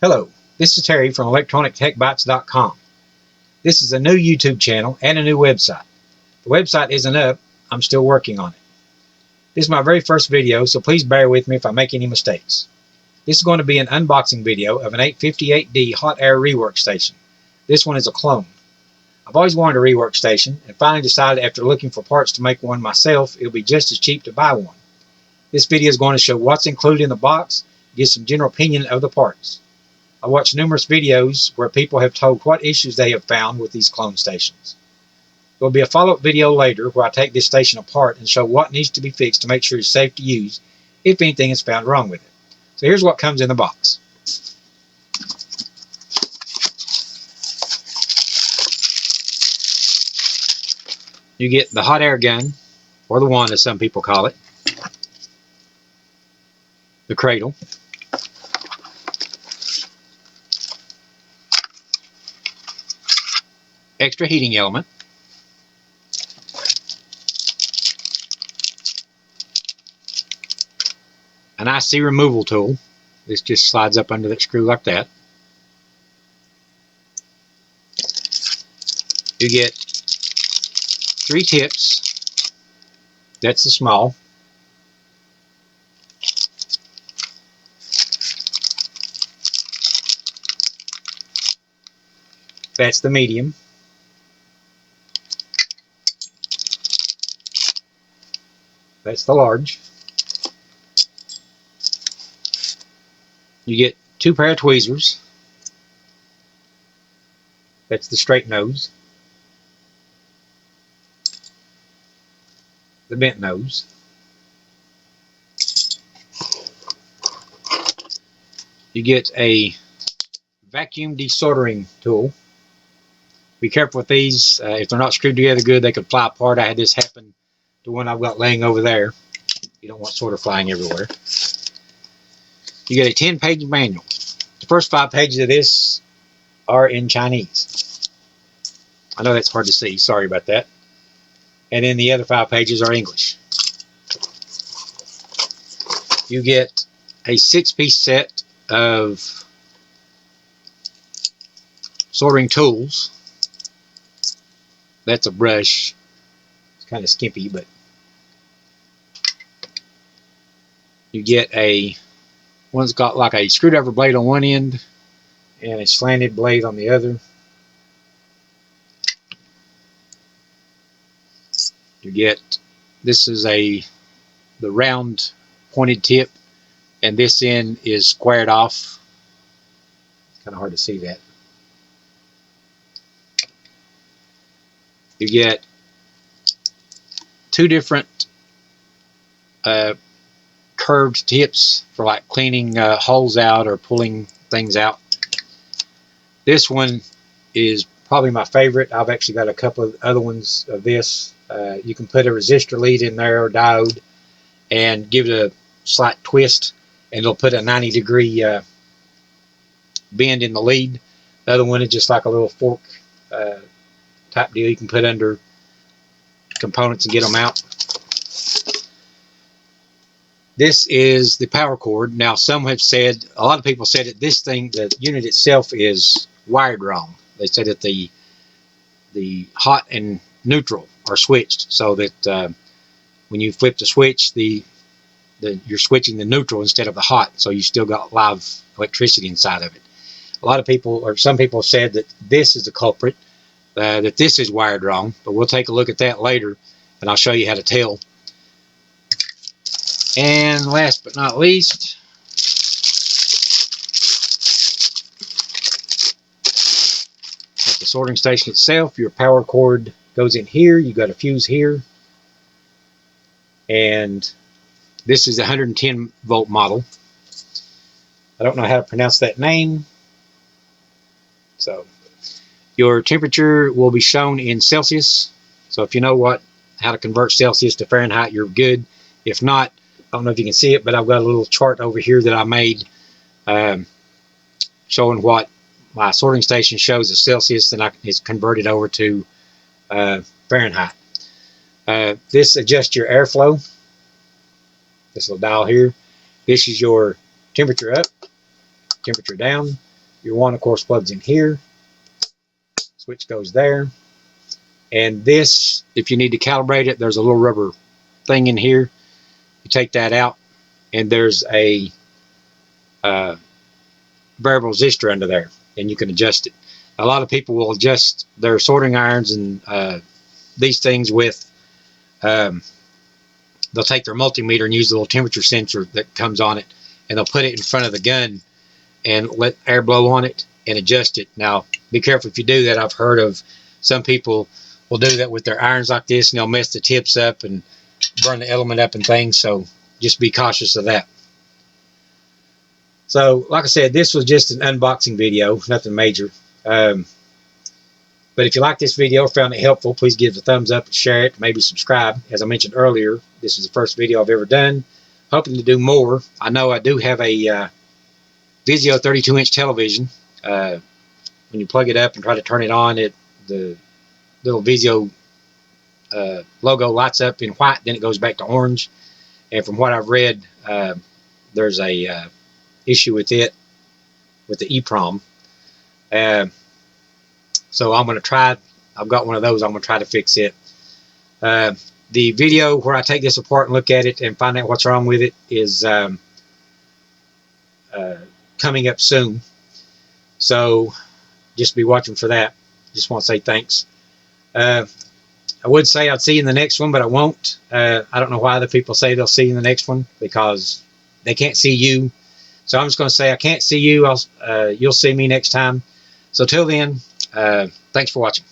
Hello, this is Terry from electronictechbytes.com. This is a new YouTube channel and a new website. The website isn't up, I'm still working on it. This is my very first video, so please bear with me if I make any mistakes. This is going to be an unboxing video of an 858D hot air rework station. This one is a clone. I've always wanted a rework station and finally decided after looking for parts to make one myself, it would be just as cheap to buy one. This video is going to show what's included in the box, give some general opinion of the parts. I watched numerous videos where people have told what issues they have found with these clone stations. There will be a follow-up video later where I take this station apart and show what needs to be fixed to make sure it's safe to use if anything is found wrong with it. So here's what comes in the box. You get the hot air gun, or the wand as some people call it, the cradle, extra heating element, an IC removal tool. This just slides up under that screw like that. You get 3 tips. That's the small. That's the medium. That's the large. You get 2 pair of tweezers. That's the straight nose. The bent nose. You get a vacuum desoldering tool. Be careful with these. If they're not screwed together good, they could fly apart. I had this happen to one I've got laying over there. You don't want solder flying everywhere. You get a 10-page manual. The first 5 pages of this are in Chinese. I know that's hard to see. Sorry about that. And then the other 5 pages are English. You get a 6-piece set of soldering tools. That's a brush. It's kind of skimpy, but you get one's got like a screwdriver blade on one end and a slanted blade on the other. You get, this is the round pointed tip, and this end is squared off. It's kind of hard to see that. You get 2 different curved tips for like cleaning holes out or pulling things out. This one is probably my favorite. I've actually got a couple of other ones of this. You can put a resistor lead in there or diode and give it a slight twist, and it'll put a 90-degree bend in the lead. The other one is just like a little fork type deal you can put under components and get them out. This is the power cord. Now, some have said, a lot of people said that this thing, the unit itself, is wired wrong. They said that the hot and neutral are switched, so that when you flip the switch, you're switching the neutral instead of the hot, so you still got live electricity inside of it. A lot of people, or some people, said that this is the culprit, that this is wired wrong, but we'll take a look at that later, and I'll show you how to tell. And last but not least, at the soldering station itself, your power cord goes in here. You got a fuse here, and this is a 110 volt model. I don't know how to pronounce that name. So your temperature will be shown in Celsius. So if you know how to convert Celsius to Fahrenheit, you're good. If not, I don't know if you can see it, but I've got a little chart over here that I made showing what my soldering station shows as Celsius, and it's converted over to Fahrenheit. This adjusts your airflow. This little dial here. This is your temperature up, temperature down. Your one, of course, plugs in here. Switch goes there. And this, if you need to calibrate it, there's a little rubber thing in here. You take that out, and there's a variable resistor under there, and you can adjust it. A lot of people will adjust their soldering irons and these things with, they'll take their multimeter and use the little temperature sensor that comes on it, and they'll put it in front of the gun and let air blow on it and adjust it. Now, be careful if you do that. I've heard of some people will do that with their irons like this, and they'll mess the tips up and burn the element up and things, so just be cautious of that. So, like I said, this was just an unboxing video, nothing major. But if you like this video or found it helpful, please give it a thumbs up and share it, maybe subscribe. As I mentioned earlier, this is the first video I've ever done. Hoping to do more. I know I do have a Vizio 32-inch television. When you plug it up and try to turn it on, the little Vizio logo lights up in white, then it goes back to orange. And from what I've read, there's a issue with it, with the EEPROM. So I'm going to try, I've got one of those, I'm going to try to fix it. The video where I take this apart and look at it and find out what's wrong with it is coming up soon. So just be watching for that. Just want to say thanks. I would say I'd see you in the next one, but I won't. I don't know why other people say they'll see you in the next one, because they can't see you. So I'm just going to say I can't see you. You'll see me next time. So till then, thanks for watching.